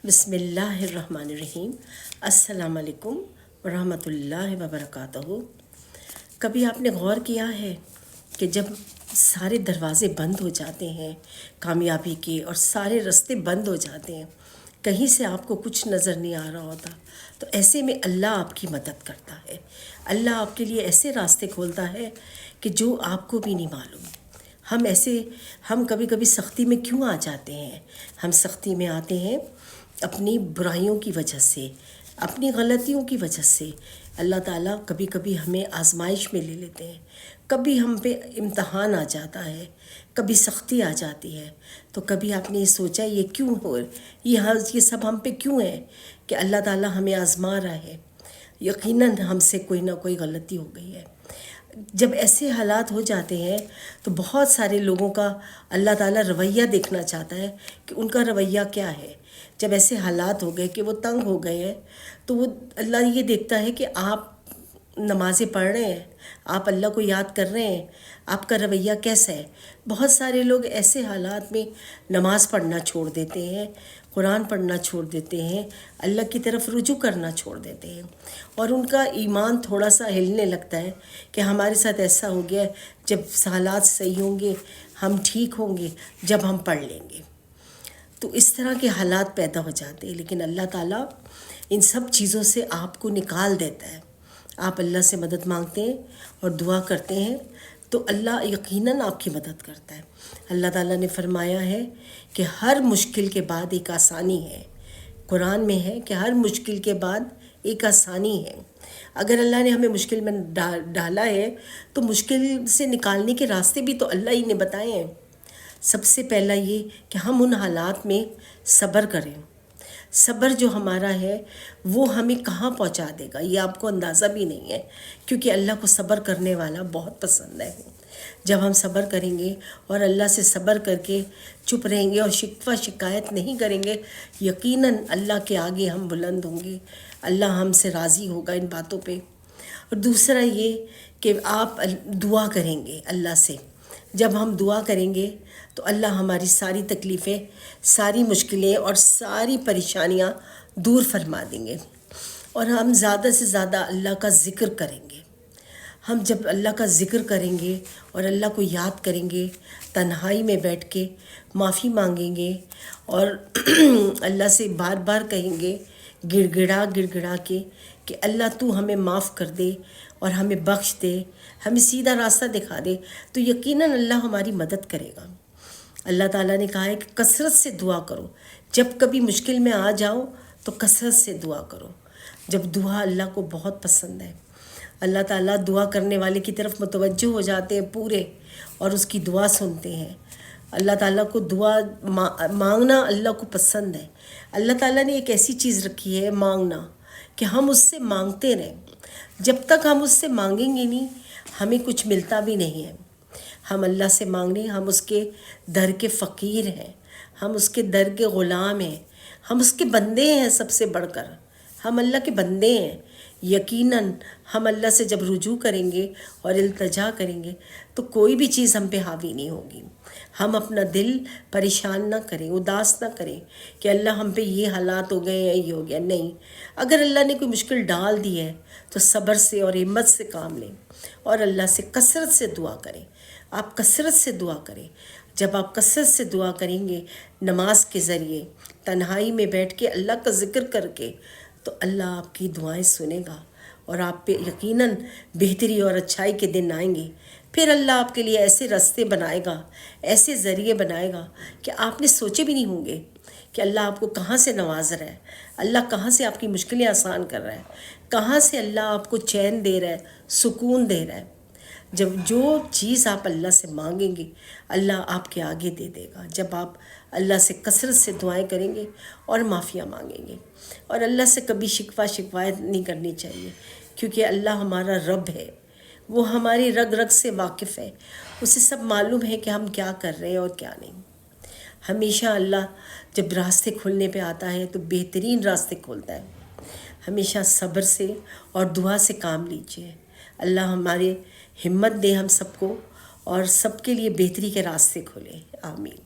بسم اللہ الرحمن الرحیم۔ السلام علیکم ورحمۃ اللہ وبرکاتہ۔ کبھی آپ نے غور کیا ہے کہ جب سارے دروازے بند ہو جاتے ہیں کامیابی کے اور سارے راستے بند ہو جاتے ہیں، کہیں سے آپ کو کچھ نظر نہیں آ رہا ہوتا، تو ایسے میں اللہ آپ کی مدد کرتا ہے۔ اللہ آپ کے لیے ایسے راستے کھولتا ہے کہ جو آپ کو بھی نہیں معلوم۔ ہم کبھی کبھی سختی میں کیوں آ جاتے ہیں؟ ہم سختی میں آتے ہیں اپنی برائیوں کی وجہ سے، اپنی غلطیوں کی وجہ سے۔ اللہ تعالیٰ کبھی کبھی ہمیں آزمائش میں لے لیتے ہیں، کبھی ہم پہ امتحان آ جاتا ہے، کبھی سختی آ جاتی ہے۔ تو کبھی آپ نے یہ سوچا یہ کیوں ہو، یہ سب ہم پہ کیوں ہے کہ اللہ تعالیٰ ہمیں آزما رہا ہے؟ یقیناً ہم سے کوئی نہ کوئی غلطی ہو گئی ہے۔ جب ایسے حالات ہو جاتے ہیں تو بہت سارے لوگوں کا اللہ تعالیٰ رویہ دیکھنا چاہتا ہے کہ ان کا رویہ کیا ہے۔ جب ایسے حالات ہو گئے کہ وہ تنگ ہو گئے ہیں تو وہ اللہ یہ دیکھتا ہے کہ آپ نمازیں پڑھ رہے ہیں، آپ اللہ کو یاد کر رہے ہیں، آپ کا رویہ کیسا ہے۔ بہت سارے لوگ ایسے حالات میں نماز پڑھنا چھوڑ دیتے ہیں، قرآن پڑھنا چھوڑ دیتے ہیں، اللہ کی طرف رجوع کرنا چھوڑ دیتے ہیں، اور ان کا ایمان تھوڑا سا ہلنے لگتا ہے کہ ہمارے ساتھ ایسا ہو گیا ہے، جب حالات صحیح ہوں گے، ہم ٹھیک ہوں گے جب ہم پڑھ لیں گے۔ تو اس طرح کے حالات پیدا ہو جاتے ہیں، لیکن اللہ تعالیٰ ان سب چیزوں سے آپ کو نکال دیتا ہے۔ آپ اللہ سے مدد مانگتے ہیں اور دعا کرتے ہیں تو اللہ یقیناً آپ کی مدد کرتا ہے۔ اللہ تعالیٰ نے فرمایا ہے کہ ہر مشکل کے بعد ایک آسانی ہے۔ قرآن میں ہے کہ ہر مشکل کے بعد ایک آسانی ہے۔ اگر اللہ نے ہمیں مشکل میں ڈالا ہے تو مشکل سے نکالنے کے راستے بھی تو اللہ ہی نے بتائے ہیں۔ سب سے پہلا یہ کہ ہم ان حالات میں صبر کریں۔ صبر جو ہمارا ہے وہ ہمیں کہاں پہنچا دے گا یہ آپ کو اندازہ بھی نہیں ہے، کیونکہ اللہ کو صبر کرنے والا بہت پسند ہے۔ جب ہم صبر کریں گے اور اللہ سے صبر کر کے چپ رہیں گے اور شکوہ شکایت نہیں کریں گے، یقیناً اللہ کے آگے ہم بلند ہوں گے، اللہ ہم سے راضی ہوگا ان باتوں پہ۔ اور دوسرا یہ کہ آپ دعا کریں گے اللہ سے۔ جب ہم دعا کریں گے تو اللہ ہماری ساری تکلیفیں، ساری مشکلیں اور ساری پریشانیاں دور فرما دیں گے، اور ہم زیادہ سے زیادہ اللہ کا ذکر کریں گے۔ ہم جب اللہ کا ذکر کریں گے اور اللہ کو یاد کریں گے، تنہائی میں بیٹھ کے معافی مانگیں گے اور اللہ سے بار بار کہیں گے گڑ گڑا کے کہ اللہ تو ہمیں معاف کر دے اور ہمیں بخش دے، ہمیں سیدھا راستہ دکھا دے، تو یقیناً اللہ ہماری مدد کرے گا۔ اللہ تعالیٰ نے کہا ہے کہ کثرت سے دعا کرو، جب کبھی مشکل میں آ جاؤ تو کثرت سے دعا کرو۔ جب دعا اللہ کو بہت پسند ہے، اللہ تعالیٰ دعا کرنے والے کی طرف متوجہ ہو جاتے ہیں پورے، اور اس کی دعا سنتے ہیں۔ اللہ تعالیٰ کو دعا مانگنا اللہ کو پسند ہے۔ اللہ تعالیٰ نے ایک ایسی چیز رکھی ہے مانگنا، کہ ہم اس سے مانگتے رہیں۔ جب تک ہم اس سے مانگیں گے نہیں، ہمیں کچھ ملتا بھی نہیں ہے۔ ہم اللہ سے مانگنے، ہم اس کے در کے فقیر ہیں، ہم اس کے در کے غلام ہیں، ہم اس کے بندے ہیں۔ سب سے بڑھ کر ہم اللہ کے بندے ہیں۔ یقیناً ہم اللہ سے جب رجوع کریں گے اور التجا کریں گے تو کوئی بھی چیز ہم پہ حاوی نہیں ہوگی۔ ہم اپنا دل پریشان نہ کریں، اداس نہ کریں کہ اللہ ہم پہ یہ حالات ہو گئے ہیں، یہ ہو گیا۔ نہیں، اگر اللہ نے کوئی مشکل ڈال دی ہے تو صبر سے اور ہمت سے کام لیں اور اللہ سے کثرت سے دعا کریں۔ آپ کثرت سے دعا کریں۔ جب آپ کثرت سے دعا کریں گے نماز کے ذریعے، تنہائی میں بیٹھ کے اللہ کا ذکر کر کے، تو اللہ آپ کی دعائیں سنے گا اور آپ پہ یقیناً بہتری اور اچھائی کے دن آئیں گے۔ پھر اللہ آپ کے لیے ایسے راستے بنائے گا، ایسے ذریعے بنائے گا کہ آپ نے سوچے بھی نہیں ہوں گے کہ اللہ آپ کو کہاں سے نواز رہا ہے، اللہ کہاں سے آپ کی مشکلیں آسان کر رہا ہے، کہاں سے اللہ آپ کو چین دے رہا ہے، سکون دے رہا ہے۔ جب جو چیز آپ اللہ سے مانگیں گے اللہ آپ کے آگے دے دے گا، جب آپ اللہ سے کثرت سے دعائیں کریں گے اور معافیاں مانگیں گے۔ اور اللہ سے کبھی شکوہ شکایت نہیں کرنی چاہیے، کیونکہ اللہ ہمارا رب ہے، وہ ہماری رگ رگ سے واقف ہے، اسے سب معلوم ہے کہ ہم کیا کر رہے ہیں اور کیا نہیں۔ ہمیشہ اللہ جب راستے کھولنے پہ آتا ہے تو بہترین راستے کھولتا ہے۔ ہمیشہ صبر سے اور دعا سے کام لیجیے۔ اللہ ہمارے ہمت دے ہم سب کو اور سب کے لیے بہتری کے راستے کھولے۔ آمین۔